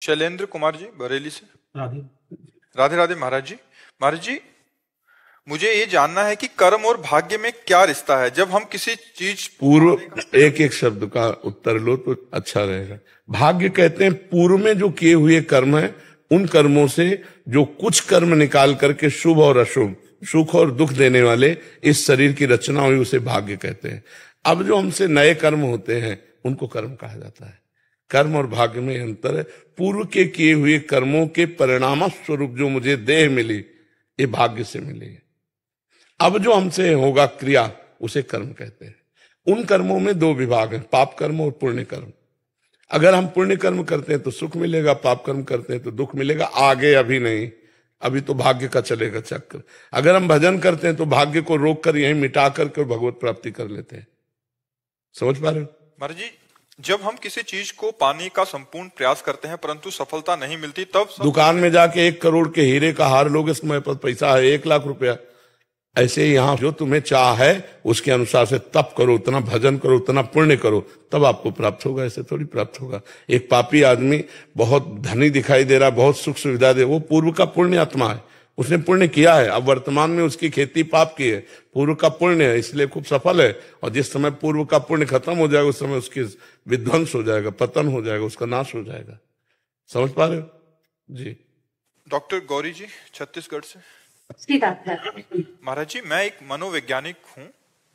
शैलेंद्र कुमार जी बरेली से। राधे राधे राधे महाराज जी। महाराज जी, मुझे ये जानना है कि कर्म और भाग्य में क्या रिश्ता है। जब हम किसी चीज पूर्व एक एक शब्द का उत्तर लो तो अच्छा रहेगा। भाग्य कहते हैं पूर्व में जो किए हुए कर्म है, उन कर्मों से जो कुछ कर्म निकाल करके शुभ और अशुभ, सुख और दुख देने वाले इस शरीर की रचना हुई, उसे भाग्य कहते हैं। अब जो हमसे नए कर्म होते हैं उनको कर्म कहा जाता है। कर्म और भाग्य में अंतर है। पूर्व के किए हुए कर्मों के परिणाम स्वरूप जो मुझे देह मिली, ये भाग्य से मिली है। अब जो हमसे होगा क्रिया, उसे कर्म कहते हैं। उन कर्मों में दो विभाग हैं, पाप कर्म और पुण्य कर्म। अगर हम पुण्य कर्म करते हैं तो सुख मिलेगा, पाप कर्म करते हैं तो दुख मिलेगा। आगे अभी नहीं, अभी तो भाग्य का चलेगा चक्र। अगर हम भजन करते हैं तो भाग्य को रोक कर यहीं मिटा करके भगवत प्राप्ति कर लेते हैं। समझ पा रहे हो महाराज जी? जब हम किसी चीज को पाने का संपूर्ण प्रयास करते हैं परंतु सफलता नहीं मिलती, तब दुकान में जाके 1 करोड़ के हीरे का हार लोगे, समय पर पैसा है 1 लाख रुपया। ऐसे ही यहाँ जो तुम्हें चाह है उसके अनुसार से तप करो, उतना भजन करो, उतना पुण्य करो, तब आपको प्राप्त होगा। ऐसे थोड़ी प्राप्त होगा। एक पापी आदमी बहुत धनी दिखाई दे रहा, बहुत सुख सुविधा दे, वो पूर्व का पुण्य आत्मा है, उसने पुण्य किया है। अब वर्तमान में उसकी खेती पाप की है, पूर्व का पुण्य है, इसलिए खूब सफल है। और जिस समय पूर्व का पुण्य खत्म हो जाएगा उस समय उसकी विध्वंस हो जाएगा, पतन हो जाएगा, उसका नाश हो जाएगा। समझ पा रहे हो जी? डॉक्टर गौरी जी छत्तीसगढ़ से। महाराज जी, मैं एक मनोवैज्ञानिक हूँ,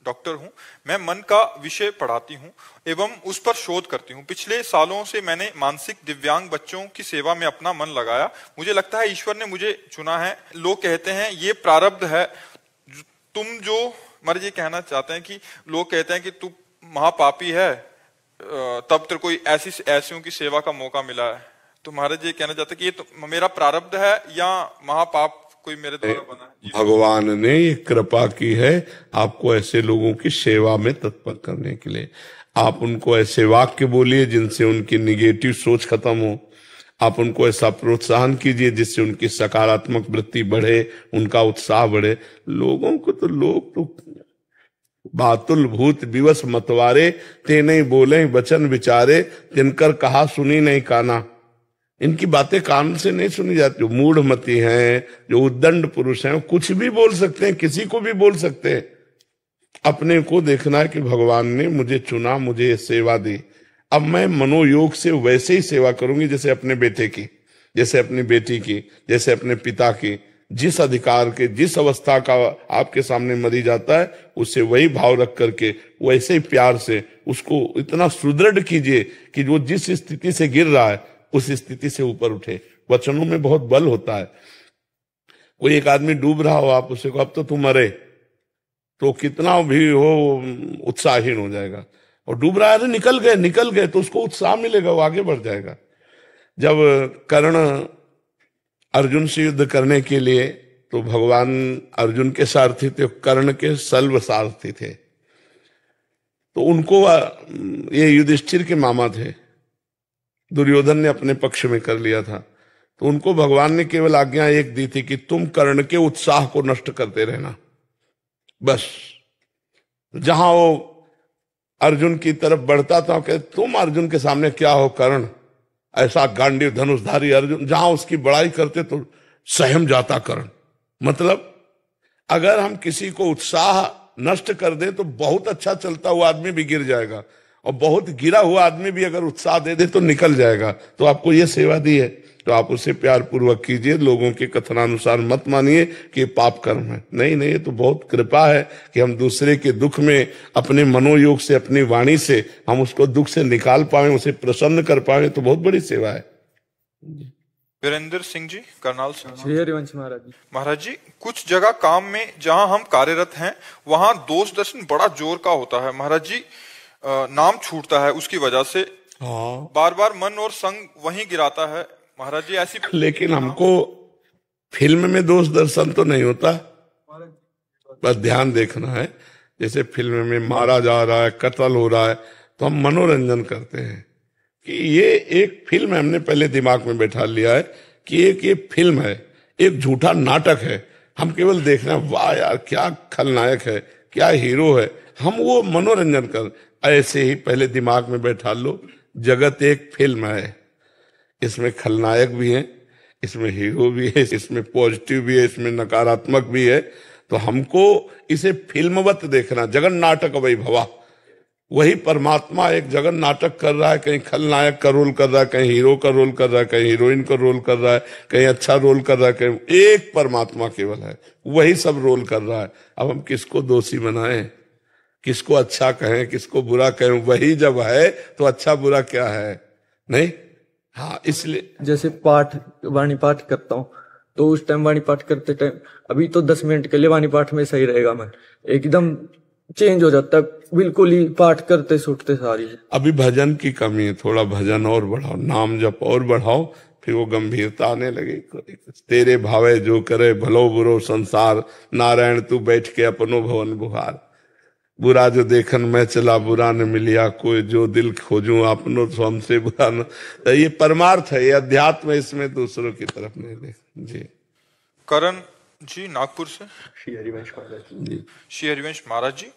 डॉक्टर हूँ। मैं मन का विषय पढ़ाती हूँ एवं उस पर शोध करती हूँ। पिछले सालों से मैंने मानसिक दिव्यांग बच्चों की सेवा में अपना मन लगाया। मुझे लगता है ईश्वर ने मुझे चुना है। लोग कहते हैं ये प्रारब्ध है। तुम जो महाराज जी कहना चाहते हैं कि लोग कहते हैं कि तू महापापी है, तब तेरे कोई ऐसियों की सेवा का मौका मिला है। तो महाराज जी कहना चाहते हैं कि ये तो मेरा प्रारब्ध है या महापाप कोई मेरे द्वारा बना है? भगवान ने ये कृपा की है आपको ऐसे लोगों की सेवा में तत्पर करने के लिए। आप उनको ऐसे वाक्य बोलिए जिनसे उनकी निगेटिव सोच खत्म हो। आप उनको ऐसा प्रोत्साहन कीजिए जिससे उनकी सकारात्मक वृत्ति बढ़े, उनका उत्साह बढ़े। लोगों को तो लोग तो बातुल भूत विवश मतवारे, ते नहीं बोले वचन विचारे, तिनकर कहा सुनी नहीं काना। इनकी बातें कान से नहीं सुनी जाती। जो मूढ़मती हैं, जो उद्दंड पुरुष हैं, कुछ भी बोल सकते हैं, किसी को भी बोल सकते हैं। अपने को देखना है कि भगवान ने मुझे चुना, मुझे ये सेवा दी। अब मैं मनोयोग से वैसे ही सेवा करूंगी जैसे अपने बेटे की, जैसे अपनी बेटी की, जैसे अपने पिता की। जिस अधिकार के, जिस अवस्था का आपके सामने मरीज आता है, उससे वही भाव रख करके वैसे ही प्यार से उसको इतना सुदृढ़ कीजिए कि वो जिस स्थिति से गिर रहा है उस स्थिति से ऊपर उठे। वचनों में बहुत बल होता है। कोई एक आदमी डूब रहा हो, आप उसे को अब तो तू मरे, तो कितना भी हो उत्साहहीन हो जाएगा। और डूब रहा है, निकल गए तो उसको उत्साह मिलेगा, वो आगे बढ़ जाएगा। जब कर्ण अर्जुन से युद्ध करने के लिए, तो भगवान अर्जुन के सारथी थे, कर्ण के सल्व सारथी थे। तो उनको ये युधिष्ठिर के मामा थे, दुर्योधन ने अपने पक्ष में कर लिया था। तो उनको भगवान ने केवल आज्ञा एक दी थी कि तुम कर्ण के उत्साह को नष्ट करते रहना, बस। जहां वो अर्जुन की तरफ बढ़ता था, कहते तुम अर्जुन के सामने क्या हो कर्ण, ऐसा गांडीव धनुषधारी अर्जुन। जहां उसकी बड़ाई करते तो सहम जाता कर्ण। मतलब अगर हम किसी को उत्साह नष्ट कर दे तो बहुत अच्छा चलता हुआ आदमी भी गिर जाएगा, और बहुत गिरा हुआ आदमी भी अगर उत्साह दे दे तो निकल जाएगा। तो आपको ये सेवा दी है तो आप उसे प्यार पूर्वक कीजिए। लोगों के कथनानुसार मत मानिए कि पाप कर्म है। नहीं, ये तो बहुत कृपा है कि हम दूसरे के दुख में अपने मनोयोग से, अपनी वाणी से हम उसको दुख से निकाल पाए, उसे प्रसन्न कर पाए, तो बहुत बड़ी सेवा है। वीरेंद्र सिंह जी करनाल से। महाराज जी, कुछ जगह काम में जहां हम कार्यरत हैं वहां दोष दर्शन बड़ा जोर का होता है। महाराज जी, नाम छूटता है उसकी वजह से। बार बार मन और संग वहीं गिराता है। महाराज जी ऐसी, लेकिन हमको फिल्म में दोष दर्शन तो नहीं होता, बस ध्यान देखना है। जैसे फिल्म में मारा जा रहा है, कत्ल हो रहा है, तो हम मनोरंजन करते हैं कि ये एक फिल्म है। हमने पहले दिमाग में बैठा लिया है कि एक ये फिल्म है, एक झूठा नाटक है। हम केवल देख रहे हैं, वाह यार क्या खलनायक है, क्या हीरो है। हम वो मनोरंजन कर, ऐसे ही पहले दिमाग में बैठा लो, जगत एक फिल्म है। इसमें खलनायक भी है, इसमें हीरो भी है, इसमें पॉजिटिव भी है, इसमें नकारात्मक भी है। तो हमको इसे फिल्मवत देखना, जगन नाटक वैभवा। वही परमात्मा एक जगन नाटक कर रहा है, कहीं खलनायक का रोल कर रहा है, कहीं हीरो का रोल कर रहा है, कहीं हीरोइन का रोल कर रहा है, कहीं अच्छा रोल कर रहा है, कहीं एक परमात्मा केवल है, वही सब रोल कर रहा है। अब हम किसको दोषी बनाएं, किसको अच्छा कहें, किसको बुरा कहें? वही जब है तो अच्छा बुरा क्या है? नहीं। हाँ, इसलिए जैसे पाठ, वाणी पाठ करता हूँ तो उस टाइम वाणी पाठ करते टाइम अभी तो 10 मिनट के लिए वाणी पाठ में सही रहेगा, मन एकदम चेंज हो जाता है, बिल्कुल ही पाठ करते छूटते सारी। अभी भजन की कमी है, थोड़ा भजन और बढ़ाओ, नाम जप और बढ़ाओ, फिर वो गंभीरता आने लगे। तेरे भावे जो करे भलो बुरो संसार, नारायण तू बैठ के अपनो भवन बुहार। बुरा जो देखन मैं चला बुरा न मिलिया कोई, जो दिल खोजूं अपनो तो हमसे बुरा न। तो ये परमार्थ है, ये अध्यात्म है, इसमें दूसरों की तरफ नहीं देख। जी करण जी नागपुर से। श्री हरिवंश महाराज जी। श्री हरिवंश महाराज जी,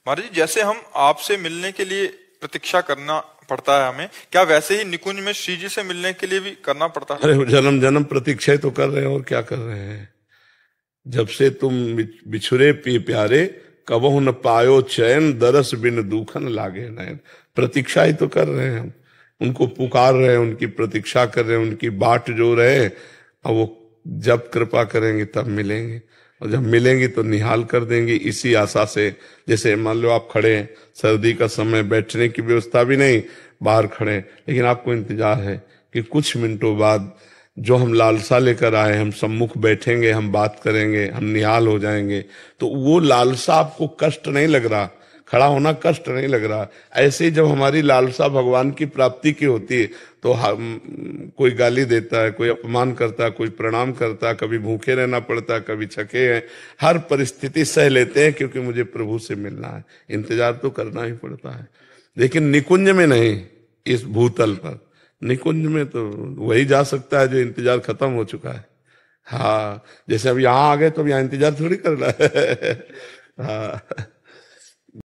महाराज जी जैसे हम आपसे मिलने के लिए प्रतीक्षा करना पड़ता है हमें, क्या वैसे ही निकुंज में श्री जी से मिलने के लिए भी करना पड़ता है? अरे जन्म जन्म प्रतीक्षा तो कर रहे हैं, और क्या कर रहे हैं? जब से तुम बिछुरे पी प्यारे, कबहु न पायो चैन, दरस बिन दूखन लागे नैन। प्रतीक्षा ही तो कर रहे हैं हम, उनको पुकार रहे हैं, उनकी प्रतीक्षा कर रहे हैं, उनकी बाट जो रहे। अब वो जब कृपा करेंगे तब मिलेंगे, और जब मिलेंगे तो निहाल कर देंगे, इसी आशा से। जैसे मान लो आप खड़े हैं, सर्दी का समय, बैठने की व्यवस्था भी नहीं, बाहर खड़े, लेकिन आपको इंतजार है कि कुछ मिनटों बाद जो हम लालसा लेकर आए, हम सम्मुख बैठेंगे, हम बात करेंगे, हम निहाल हो जाएंगे। तो वो लालसा आपको कष्ट नहीं लग रहा, खड़ा होना कष्ट नहीं लग रहा। ऐसे ही जब हमारी लालसा भगवान की प्राप्ति की होती है तो कोई गाली देता है, कोई अपमान करता है, कोई प्रणाम करता है, कभी भूखे रहना पड़ता है, कभी छके हैं, हर परिस्थिति सह लेते हैं, क्योंकि मुझे प्रभु से मिलना है। इंतजार तो करना ही पड़ता है, लेकिन निकुंज में नहीं, इस भूतल पर। निकुंज में तो वही जा सकता है जो इंतजार खत्म हो चुका है। हाँ, जैसे अब यहाँ आ गए तो अब यहाँ इंतजार थोड़ी करना है। हाँ।